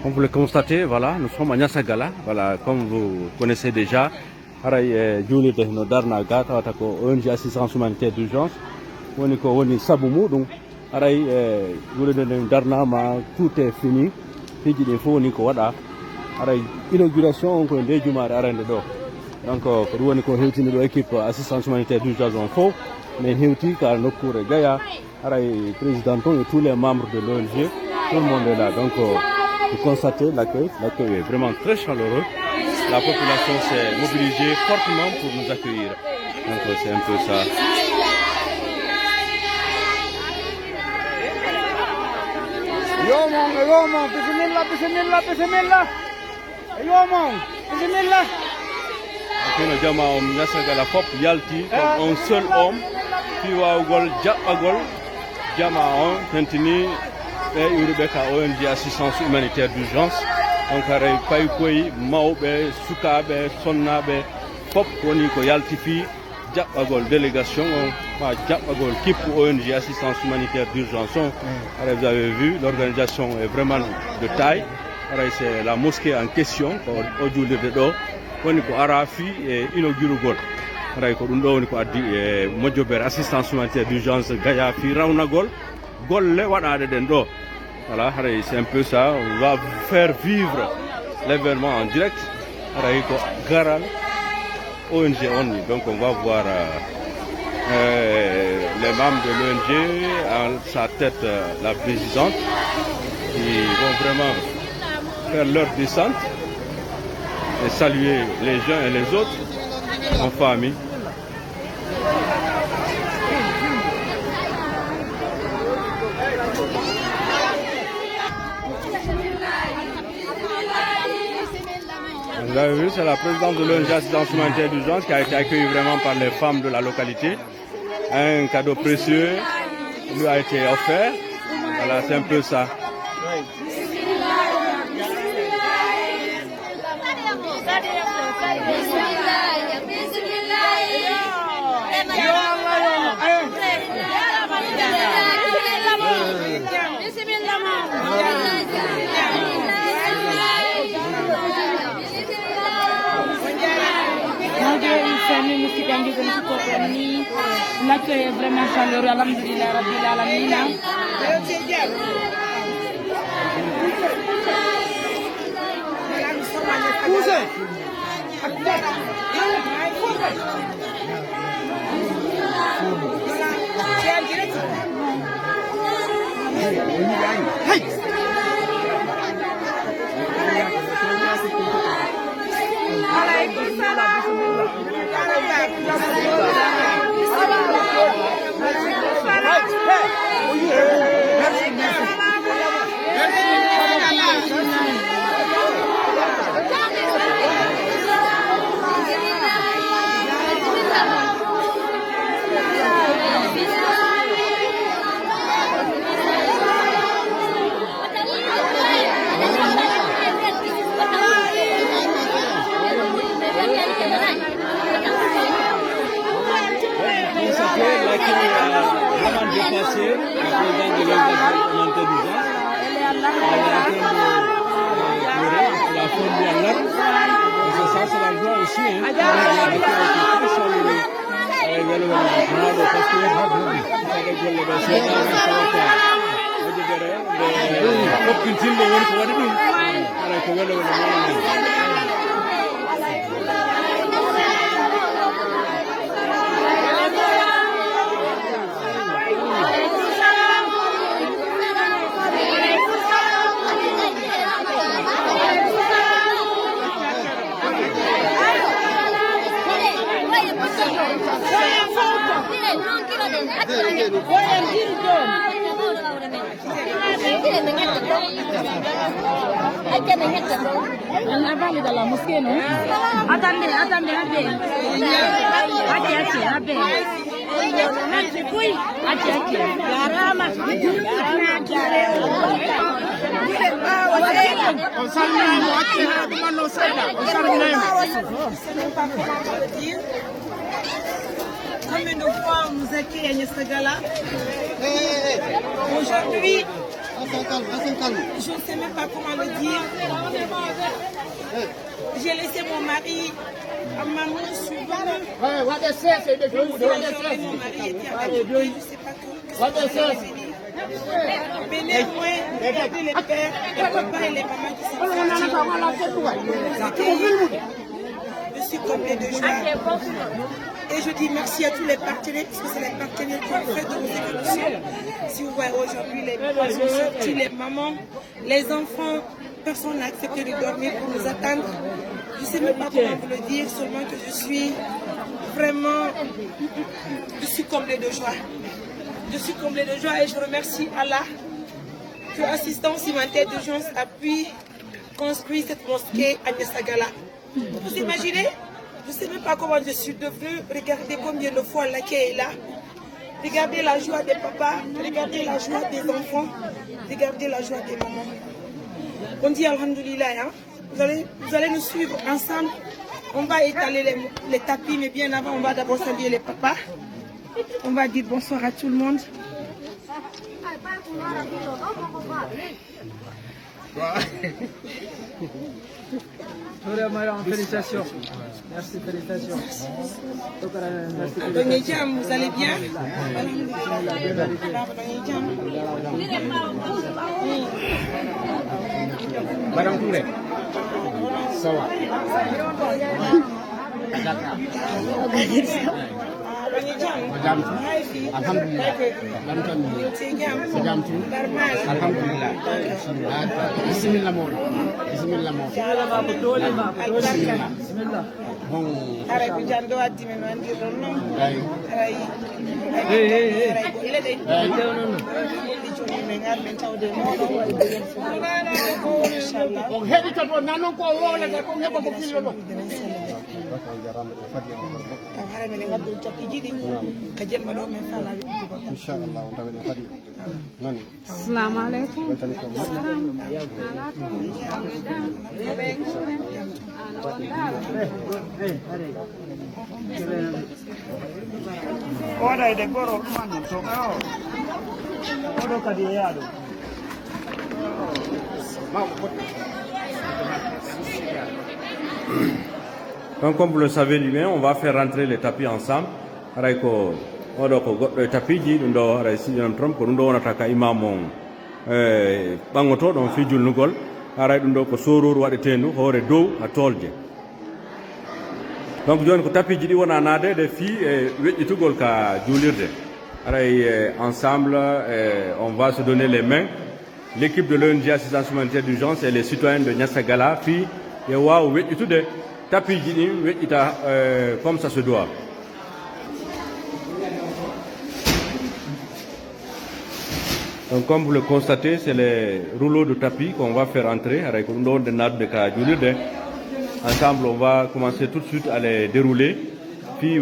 Comme vous le constatez, voilà, nous sommes à Niassagala, voilà, comme vous connaissez déjà. Juli de Nodarna Gata, ONG assistance humanitaire d'urgence. On est Saboumu, donc, Juli de Nodarna, tout est fini. Fiji de Fou, Nico Wada. Inauguration, on connaît du mar à do. Donc, on est une équipe assistance humanitaire d'urgence en faux, mais Houti, car nos cours Gaïa, président et tous les membres de l'ONG, tout le monde est là. Donc, vous constatez l'accueil est vraiment très chaleureux. La population s'est mobilisée fortement pour nous accueillir. Donc c'est un peu ça. Nous avons Yalti comme un seul homme. Puis Tentini et Urubeka ONG assistance humanitaire d'urgence. Donc Paikoy, Maobe, Sukabe, Sonnabe, Pop Koniko Yaltifi, Diapagol délégation, Diapagol Kip ONG assistance humanitaire d'urgence. Vous avez vu, l'organisation est vraiment de taille. C'est la mosquée en question, aujourd'hui de Do, Koniko Arafi et Inogurugol. Koniko Adi et Mojober assistance humanitaire d'urgence Gayafi Raunagol, Gol Lewanade Dendo. Voilà, c'est un peu ça. On va faire vivre l'événement en direct. Garal, ONG Oni. Donc on va voir les membres de l'ONG, à sa tête la présidente, qui vont vraiment faire leur descente et saluer les uns et les autres en famille. Vous avez vu, c'est la présidente de l'ONG assistance humanitaire d'urgence qui a été accueillie vraiment par les femmes de la localité. Un cadeau précieux lui a été offert. Voilà, c'est un peu ça. L'accueil est vraiment chaleureux, alhamdulillah, rabbil alamina. On a parlé dans la mosquée, non? Attendez. Comme une fois, on nous accueille à Niassagala. Aujourd'hui, Je ne sais même pas comment le dire. J'ai laissé mon mari à Mamou, je suis venue. Mon mari était avec lui, je ne sais pas que je vais venir. Mais néanmoins, regardez les pères, les papas et les mamans qui sont sortis. Je suis comblée de joie. Et je dis merci à tous les partenaires, parce que c'est les partenaires qui ont fait de nos évolutions. Si vous voyez aujourd'hui, les papas sont sortis, les mamans, les enfants, personne n'a accepté de dormir pour nous attendre. Je ne sais même pas comment vous le dire, seulement que je suis vraiment, je suis comblée de joie. Je suis comblée de joie et je remercie Allah que l'assistance humanitaire d'urgence a pu construire cette mosquée à Niassagala. Vous imaginez? Je ne sais même pas comment je suis devenue. Regardez combien de fois l'accueil est là. Regardez la joie des papas, regardez la joie des enfants, regardez la joie des mamans. On dit Alhamdoulilah, hein? Vous allez nous suivre ensemble. On va étaler les tapis, mais bien avant, on va d'abord saluer les papas. On va dire bonsoir à tout le monde. Félicitations. Merci, félicitations. Vous allez bien? Madame Touré. Ça va. Madame, alhamdulillah. Alhamdulillah. Bismillah mon. Bismillah mon. Bismillah. Bon. Assalamu alaikum. Donc, comme vous le savez lui-même, on va faire rentrer les tapis ensemble. Araiko, odoko goddo tapis ji dum do ara sinon trom ko dum do wonata ka imamon bangoto don fi julnugol ara dum do ko sororu wadetendu hoore dow ha tolje. Donc joni ko tapis ji di wona nade de fi e wejjitugol ka julirde. Aray ensemble on va se donner les mains. L'équipe de l'ONG Assistance Humanitaire d'Urgence et les citoyens de Niassagala fi e waaw wejjitude tapis ji ni wejjita comme ça se doit. Donc, comme vous le constatez, c'est les rouleaux de tapis qu'on va faire entrer avec un don de natte de Kajulide. Ensemble, on va commencer tout de suite à les dérouler. Puis,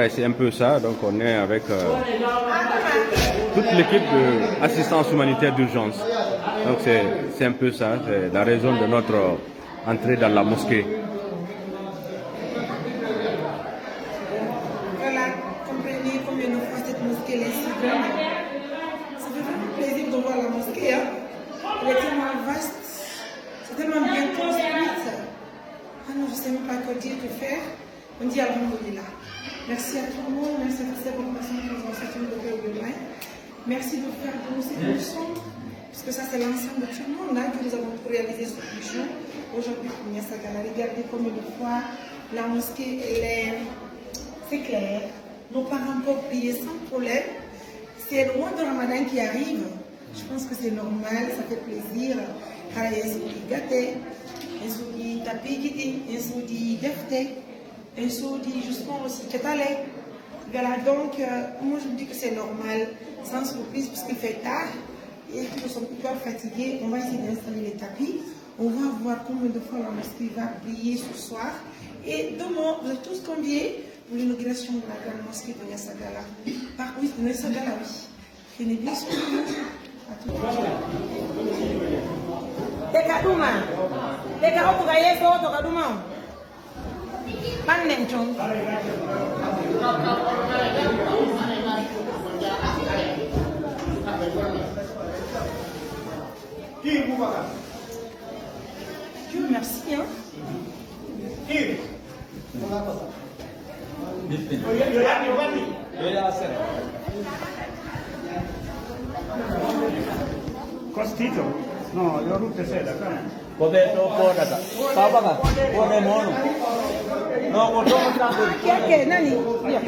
c'est un peu ça. Donc, on est avec toute l'équipe d'assistance humanitaire d'urgence. Donc, c'est un peu ça. C'est la raison de notre entrée dans la mosquée. Voilà, comprenez combien de fois cette mosquée est si grande. Plaisir de voir la mosquée, hein. Elle est tellement vaste, c'est tellement bien construite. Ah non, je ne sais même pas quoi dire, que faire. On dit Alhamdoulilah. Merci à tout le monde, merci à toutes ces bonnes personnes qui nous ont soutenu de faire de loin. Merci de faire de nous cette mission, parce que ça c'est l'ensemble de tout le monde là, que nous avons réalisé cette mission. Aujourd'hui, pour Niassagala, regardez combien de fois la mosquée, c'est clair. Nos parents peuvent prier sans problème. C'est le mois de Ramadan qui arrive. Je pense que c'est normal, ça fait plaisir. Il dit gâté, il dit tapis, il dit defte, il dit justement aussi ketale. Voilà, donc moi je me dis que c'est normal, sans surprise, parce qu'il fait tard et que nous sommes hyper fatigués. On va essayer d'installer les tapis. On va voir combien de fois la mosquée va briller ce soir. Et demain, vous êtes tous conviés pour l'inauguration de la grande mosquée de Niassagala. Par oui, de Niassagala, oui. Tenez bien sur nous. À tout le monde. Dieu merci. Hein. Costito? No, io tutte sei da casa. Vabbè, non può da Papa, buone mono. No, non tanto. Che nani? Via.